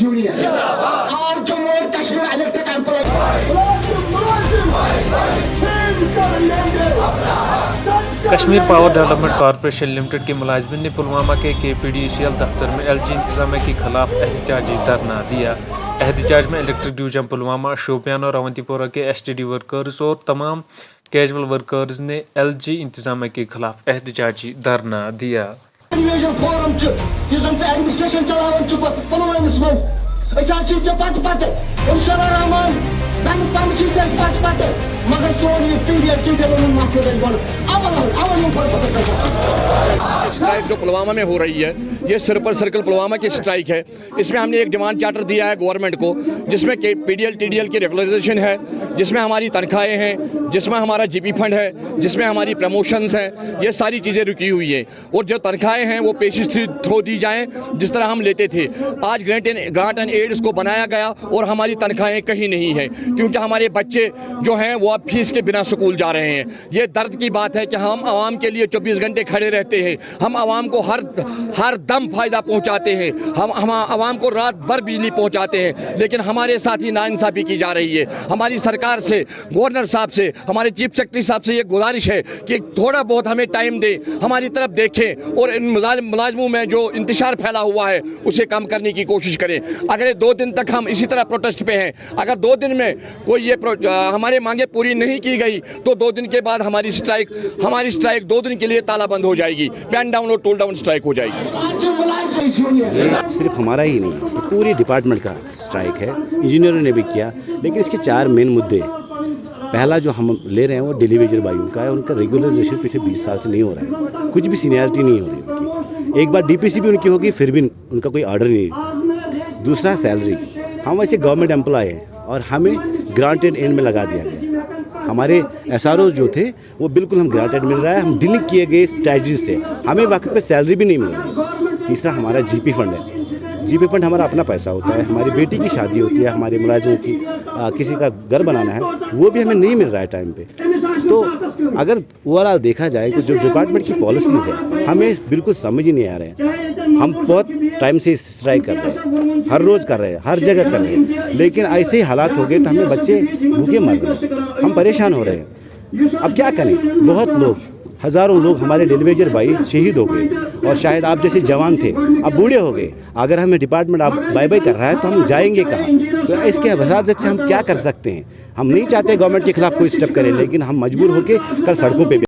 Union और जम्मू और Kashmir elected Kashmir power development corporation limited के मुलाजमिन ने पुलवामा के KPDCL दफ्तर में LG इंतजामिया के खिलाफ एहतजाजी धरना दिया। एहतजाज में इलेक्ट्रिक डिवीजन पुलवामा, शोपियान और अवंतीपोरा के STD वर्कर्स और तमाम कैजुअल वर्कर्स ने LG इंतजामिया के खिलाफ एहतजाजी धरना दिया। मगर सोन ये मसले स्ट्राइक जो पुलवामा में हो रही है, ये सिर्फ सर्कल पुलवामा की स्ट्राइक है। इसमें हमने एक डिमांड चार्टर दिया है गवर्नमेंट को, जिसमें कि PDL TDL की रेगुलराइजेशन है, जिसमें हमारी तनख्वाहें हैं, जिसमें हमारा GP फंड है, जिसमें हमारी प्रमोशंस हैं, ये सारी चीज़ें रुकी हुई हैं। और जो तनख्वाहें हैं वो पेशिश थ्रू दी जाएँ जिस तरह हम लेते थे। आज ग्रांट एंड एड इसको बनाया गया और हमारी तनख्वाहें कहीं नहीं है, क्योंकि हमारे बच्चे जो हैं वो अब फीस के बिना स्कूल जा रहे हैं। ये दर्द की बात है कि हम आवाम के लिए 24 घंटे खड़े रहते हैं, हम आवाम को हर दम फ़ायदा पहुंचाते हैं, हम आवाम को रात भर बिजली पहुंचाते हैं, लेकिन हमारे साथ ही नाइंसाफ़ी की जा रही है। हमारी सरकार से, गवर्नर साहब से, हमारे चीफ सेक्रेटरी साहब से ये गुजारिश है कि थोड़ा बहुत हमें टाइम दें, हमारी तरफ देखें और इन मुलाजमों में जो इंतशार फैला हुआ है उसे कम करने की कोशिश करें। अगर 2 दिन तक हम इसी तरह प्रोटेस्ट पे हैं, अगर 2 दिन में कोई ये हमारे मांगे पूरी नहीं की गई तो 2 दिन के बाद हमारी स्ट्राइक 2 दिन के लिए तालाबंद हो जाएगी, पैन डाउन और टोल डाउन स्ट्राइक हो जाएगी। सिर्फ हमारा ही नहीं, पूरी डिपार्टमेंट का स्ट्राइक है। इंजीनियरों ने भी किया, लेकिन इसके 4 मेन मुद्दे। पहला जो हम ले रहे हैं वो डेली वेजर भाइयों का है, उनका रेगुलराइजेशन पिछले 20 साल से नहीं हो रहा है, कुछ भी सीनियरिटी नहीं हो रही उनकी। एक बार DPC भी उनकी होगी, फिर भी उनका कोई ऑर्डर नहीं। दूसरा सैलरी, हम वैसे गवर्नमेंट एम्प्लॉय हैं और हमें ग्रांटेड एंड में लगा दिया गया। हमारे SROs जो थे वो बिल्कुल हम ग्रांटेड मिल रहा है, हम डिलिंक किए गए स्ट्रेटजीज से, हमें वक्त पे सैलरी भी नहीं मिल रही। तीसरा हमारा GP फंड है। GP फंड हमारा अपना पैसा होता है, हमारी बेटी की शादी होती है, हमारे मुलाजिमों की किसी का घर बनाना है, वो भी हमें नहीं मिल रहा है टाइम पे। तो अगर ओवरऑल देखा जाए कि जो डिपार्टमेंट की पॉलिसीज़ है हमें बिल्कुल समझ ही नहीं आ रहे हैं। हम बहुत टाइम से स्ट्राइक कर रहे हैं, हर रोज़ कर रहे हैं, हर जगह कर रहे हैं, लेकिन ऐसे ही हालात हो गए तो हमें बच्चे भूखे मर रहे हैं, हम परेशान हो रहे हैं। अब क्या करें? बहुत लोग, हज़ारों लोग हमारे डेलीवेजर भाई शहीद हो गए और शायद आप जैसे जवान थे अब बूढ़े हो गए। अगर हमें डिपार्टमेंट आप बाय बाय कर रहा है तो हम जाएंगे कहाँ? तो इसके वजह से हम क्या कर सकते हैं? हम नहीं चाहते गवर्नमेंट के खिलाफ कोई स्टेप करें, लेकिन हम मजबूर होकर कल सड़कों पे